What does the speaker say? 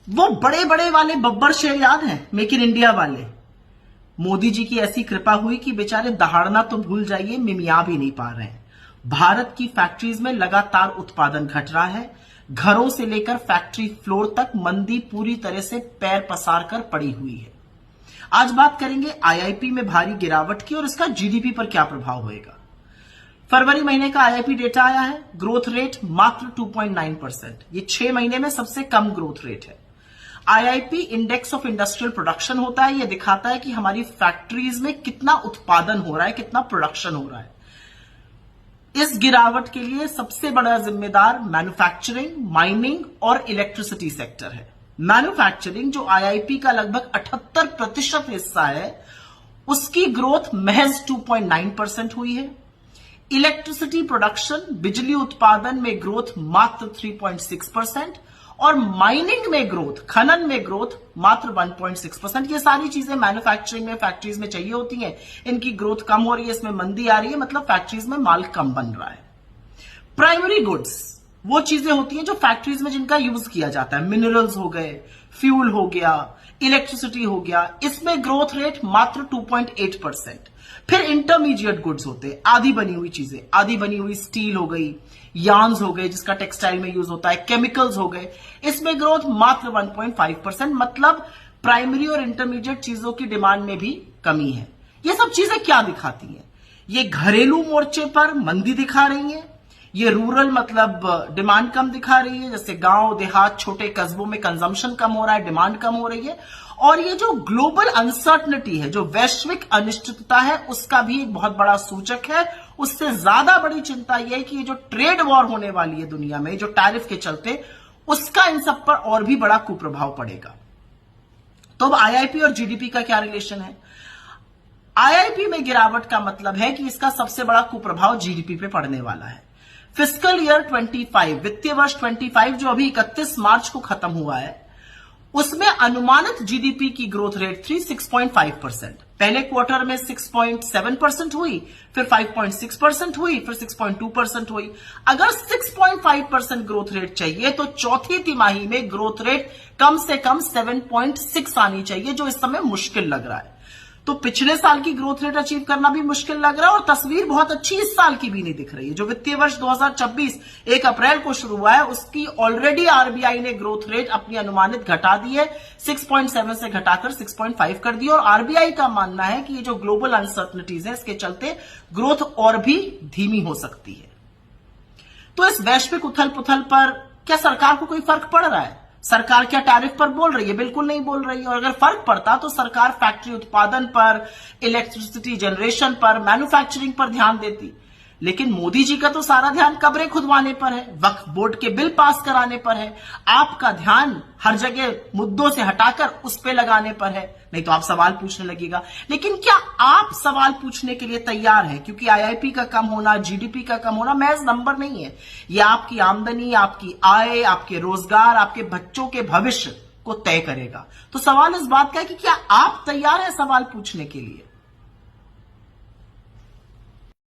वो बड़े बड़े वाले बब्बर शेर याद हैं, मेक इन इंडिया वाले। मोदी जी की ऐसी कृपा हुई कि बेचारे दहाड़ना तो भूल जाइए, मिमिया भी नहीं पा रहे हैं। भारत की फैक्ट्रीज में लगातार उत्पादन घट रहा है। घरों से लेकर फैक्ट्री फ्लोर तक मंदी पूरी तरह से पैर पसार कर पड़ी हुई है। आज बात करेंगे आईआईपी में भारी गिरावट की और इसका जीडीपी पर क्या प्रभाव होगा। फरवरी महीने का आईआईपी डेटा आया है, ग्रोथ रेट मात्र 2.9%। ये 6 महीने में सबसे कम ग्रोथ रेट है। IIP index of industrial production होता है, यह दिखाता है कि हमारी फैक्ट्रीज में कितना उत्पादन हो रहा है, कितना प्रोडक्शन हो रहा है। इस गिरावट के लिए सबसे बड़ा जिम्मेदार मैन्युफैक्चरिंग, माइनिंग और इलेक्ट्रिसिटी सेक्टर है। मैन्युफैक्चरिंग जो आईआईपी का लगभग 78% हिस्सा है, उसकी ग्रोथ महज 2.9% हुई है। इलेक्ट्रिसिटी प्रोडक्शन, बिजली उत्पादन में ग्रोथ मात्र 3.6% और माइनिंग में ग्रोथ, खनन में ग्रोथ मात्र 1.6%। ये सारी चीजें मैन्युफैक्चरिंग में, फैक्ट्रीज में चाहिए होती हैं। इनकी ग्रोथ कम हो रही है, इसमें मंदी आ रही है, मतलब फैक्ट्रीज में माल कम बन रहा है। प्राइमरी गुड्स वो चीजें होती हैं जो फैक्ट्रीज में जिनका यूज किया जाता है, मिनरल्स हो गए, फ्यूल हो गया, इलेक्ट्रिसिटी हो गया, इसमें ग्रोथ रेट मात्र 2.8%। फिर इंटरमीडिएट गुड्स होते हैं, आधी बनी हुई चीजें, आधी बनी हुई स्टील हो गई, यार्न्स हो गए जिसका टेक्सटाइल में यूज होता है, केमिकल्स हो गए, इसमें ग्रोथ मात्र 1.5%। मतलब प्राइमरी और इंटरमीडिएट चीजों की डिमांड में भी कमी है। ये सब चीजें क्या दिखाती हैं? ये घरेलू मोर्चे पर मंदी दिखा रही है, ये रूरल मतलब डिमांड कम दिखा रही है, जैसे गांव देहात छोटे कस्बों में कंजम्पशन कम हो रहा है, डिमांड कम हो रही है। और ये जो ग्लोबल अनसर्टनिटी है, जो वैश्विक अनिश्चितता है, उसका भी एक बहुत बड़ा सूचक है। उससे ज्यादा बड़ी चिंता यह है कि ये जो ट्रेड वॉर होने वाली है दुनिया में, जो टैरिफ के चलते, उसका इन सब पर और भी बड़ा कुप्रभाव पड़ेगा। तो अब आईआईपी और जीडीपी का क्या रिलेशन है? आईआईपी में गिरावट का मतलब है कि इसका सबसे बड़ा कुप्रभाव जीडीपी पे पड़ने वाला है। फिस्कल ईयर 25, वित्तीय वर्ष 25 जो अभी 31 मार्च को खत्म हुआ है, उसमें अनुमानित जीडीपी की ग्रोथ रेट थी 6.5%। पहले क्वार्टर में 6.7% हुई, फिर 5.6% हुई, फिर 6.2% हुई। अगर 6.5% ग्रोथ रेट चाहिए तो चौथी तिमाही में ग्रोथ रेट कम से कम 7.6 आनी चाहिए, जो इस समय मुश्किल लग रहा है। तो पिछले साल की ग्रोथ रेट अचीव करना भी मुश्किल लग रहा है और तस्वीर बहुत अच्छी इस साल की भी नहीं दिख रही है। जो वित्तीय वर्ष 2026 1 अप्रैल को शुरू हुआ है, उसकी ऑलरेडी आरबीआई ने ग्रोथ रेट अपनी अनुमानित घटा दी है, 6.7 से घटाकर 6.5 कर दी। और आरबीआई का मानना है कि ये जो ग्लोबल अनसर्टनिटीज है, इसके चलते ग्रोथ और भी धीमी हो सकती है। तो इस वैश्विक उथल पुथल पर क्या सरकार को कोई फर्क पड़ रहा है? सरकार क्या टैरिफ पर बोल रही है? बिल्कुल नहीं बोल रही है। और अगर फर्क पड़ता तो सरकार फैक्ट्री उत्पादन पर, इलेक्ट्रिसिटी जनरेशन पर, मैन्युफैक्चरिंग पर ध्यान देती। लेकिन मोदी जी का तो सारा ध्यान कब्रें खुदवाने पर है, वक्फ बोर्ड के बिल पास कराने पर है। आपका ध्यान हर जगह मुद्दों से हटाकर उस पे लगाने पर है। नहीं तो आप सवाल पूछने लगेगा। लेकिन क्या आप सवाल पूछने के लिए तैयार हैं? क्योंकि आईआईपी का कम होना, जीडीपी का कम होना महज नंबर नहीं है। यह आपकी आमदनी, आपकी आय, आपके रोजगार, आपके बच्चों के भविष्य को तय करेगा। तो सवाल इस बात का है कि क्या आप तैयार हैं सवाल पूछने के लिए?